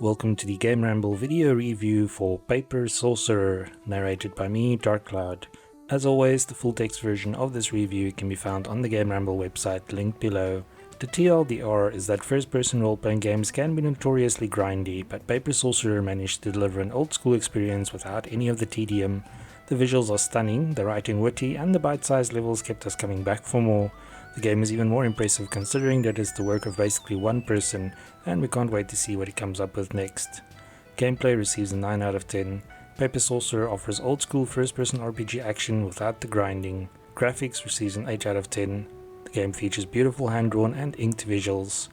Welcome to the GameRamble video review for Paper Sorcerer, narrated by me, Darkcloud. As always, the full text version of this review can be found on the GameRamble website, linked below. The TLDR is that first-person role-playing games can be notoriously grindy, but Paper Sorcerer managed to deliver an old-school experience without any of the tedium. The visuals are stunning, the writing witty, and the bite-sized levels kept us coming back for more. The game is even more impressive considering that it's the work of basically one person, and we can't wait to see what he comes up with next. Gameplay receives a 9 out of 10. Paper Sorcerer offers old school first person RPG action without the grinding. Graphics receives an 8 out of 10. The game features beautiful hand-drawn and inked visuals.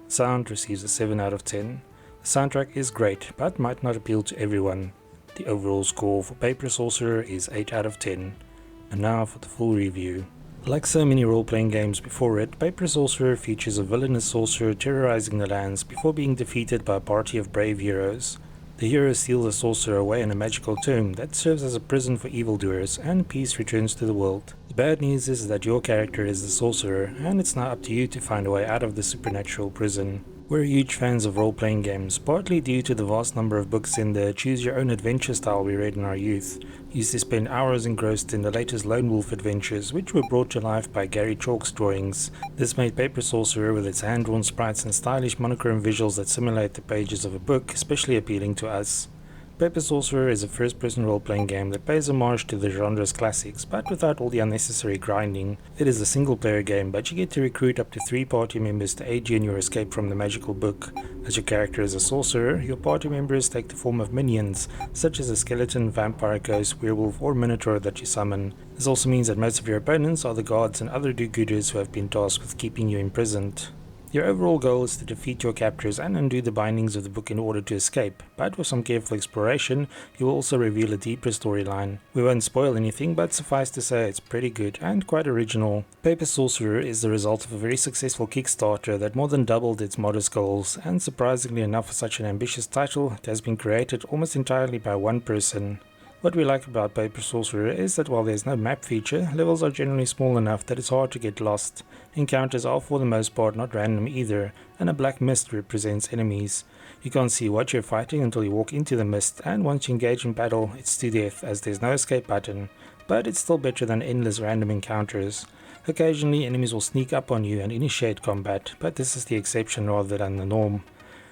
Sound receives a 7 out of 10. The soundtrack is great, but might not appeal to everyone. The overall score for Paper Sorcerer is 8 out of 10. And now for the full review. Like so many role-playing games before it, Paper Sorcerer features a villainous sorcerer terrorizing the lands before being defeated by a party of brave heroes. The hero seals the sorcerer away in a magical tomb that serves as a prison for evildoers, and peace returns to the world. The bad news is that your character is the sorcerer, and it's now up to you to find a way out of the supernatural prison. We're huge fans of role-playing games, partly due to the vast number of books in the choose-your-own-adventure style we read in our youth. We used to spend hours engrossed in the latest Lone Wolf adventures, which were brought to life by Gary Chalk's drawings. This made Paper Sorcerer, with its hand-drawn sprites and stylish monochrome visuals that simulate the pages of a book, especially appealing to us. Paper Sorcerer is a first-person role-playing game that pays homage to the genre's classics, but without all the unnecessary grinding. It is a single-player game, but you get to recruit up to 3 party members to aid you in your escape from the magical book. As your character is a sorcerer, your party members take the form of minions, such as a skeleton, vampire, ghost, werewolf, or minotaur that you summon. This also means that most of your opponents are the guards and other do-gooders who have been tasked with keeping you imprisoned. Your overall goal is to defeat your captors and undo the bindings of the book in order to escape, but with some careful exploration, you will also reveal a deeper storyline. We won't spoil anything, but suffice to say it's pretty good and quite original. Paper Sorcerer is the result of a very successful Kickstarter that more than doubled its modest goals, and surprisingly enough for such an ambitious title, it has been created almost entirely by one person. What we like about Paper Sorcerer is that while there's no map feature, levels are generally small enough that it's hard to get lost. Encounters are for the most part not random either, and a black mist represents enemies. You can't see what you're fighting until you walk into the mist, and once you engage in battle, it's to death as there's no escape button. But it's still better than endless random encounters. Occasionally enemies will sneak up on you and initiate combat, but this is the exception rather than the norm.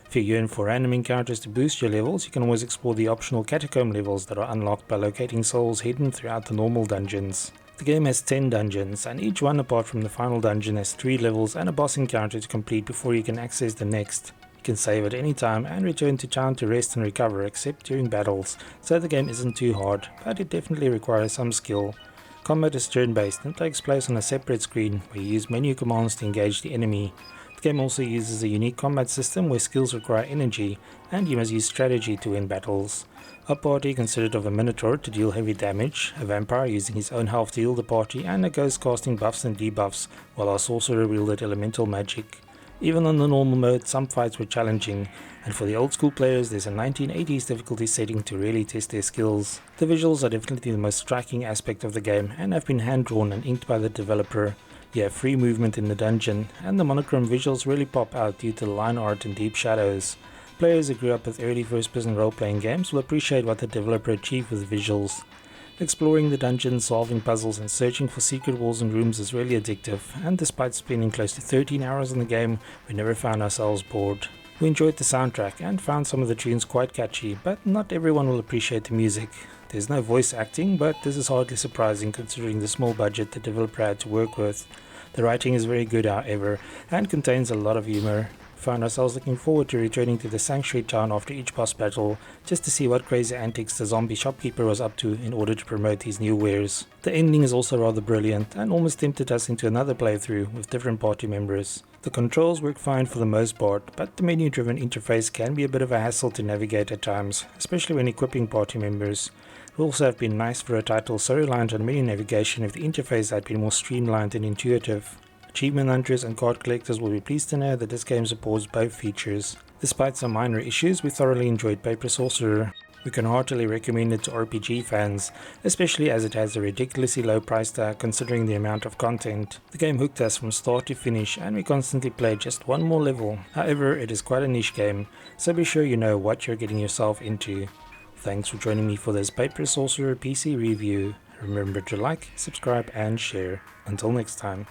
If you yearn for random encounters to boost your levels, you can always explore the optional catacomb levels that are unlocked by locating souls hidden throughout the normal dungeons. The game has 10 dungeons, and each one apart from the final dungeon has 3 levels and a boss encounter to complete before you can access the next. You can save at any time and return to town to rest and recover, except during battles, so the game isn't too hard, but it definitely requires some skill. Combat is turn-based and takes place on a separate screen where you use menu commands to engage the enemy. The game also uses a unique combat system where skills require energy, and you must use strategy to win battles. Our party consisted of a minotaur to deal heavy damage, a vampire using his own health to heal the party, and a ghost casting buffs and debuffs, while our sorcerer wielded elemental magic. Even on the normal mode, some fights were challenging, and for the old school players there's a 1980s difficulty setting to really test their skills. The visuals are definitely the most striking aspect of the game, and have been hand-drawn and inked by the developer. You have free movement in the dungeon, and the monochrome visuals really pop out due to the line art and deep shadows. Players who grew up with early first-person role-playing games will appreciate what the developer achieved with visuals. Exploring the dungeons, solving puzzles, and searching for secret walls and rooms is really addictive, and despite spending close to 13 hours in the game, we never found ourselves bored. We enjoyed the soundtrack and found some of the tunes quite catchy, but not everyone will appreciate the music. There's no voice acting, but this is hardly surprising considering the small budget the developer had to work with. The writing is very good however, and contains a lot of humor. We found ourselves looking forward to returning to the sanctuary town after each boss battle, just to see what crazy antics the zombie shopkeeper was up to in order to promote his new wares. The ending is also rather brilliant, and almost tempted us into another playthrough with different party members. The controls work fine for the most part, but the menu-driven interface can be a bit of a hassle to navigate at times, especially when equipping party members. It would also have been nice for a title so reliant on menu navigation if the interface had been more streamlined and intuitive. Achievement hunters and card collectors will be pleased to know that this game supports both features. Despite some minor issues, we thoroughly enjoyed Paper Sorcerer. We can heartily recommend it to RPG fans, especially as it has a ridiculously low price tag considering the amount of content. The game hooked us from start to finish and we constantly played just one more level. However, it is quite a niche game, so be sure you know what you're getting yourself into. Thanks for joining me for this Paper Sorcerer PC review. Remember to like, subscribe and share. Until next time.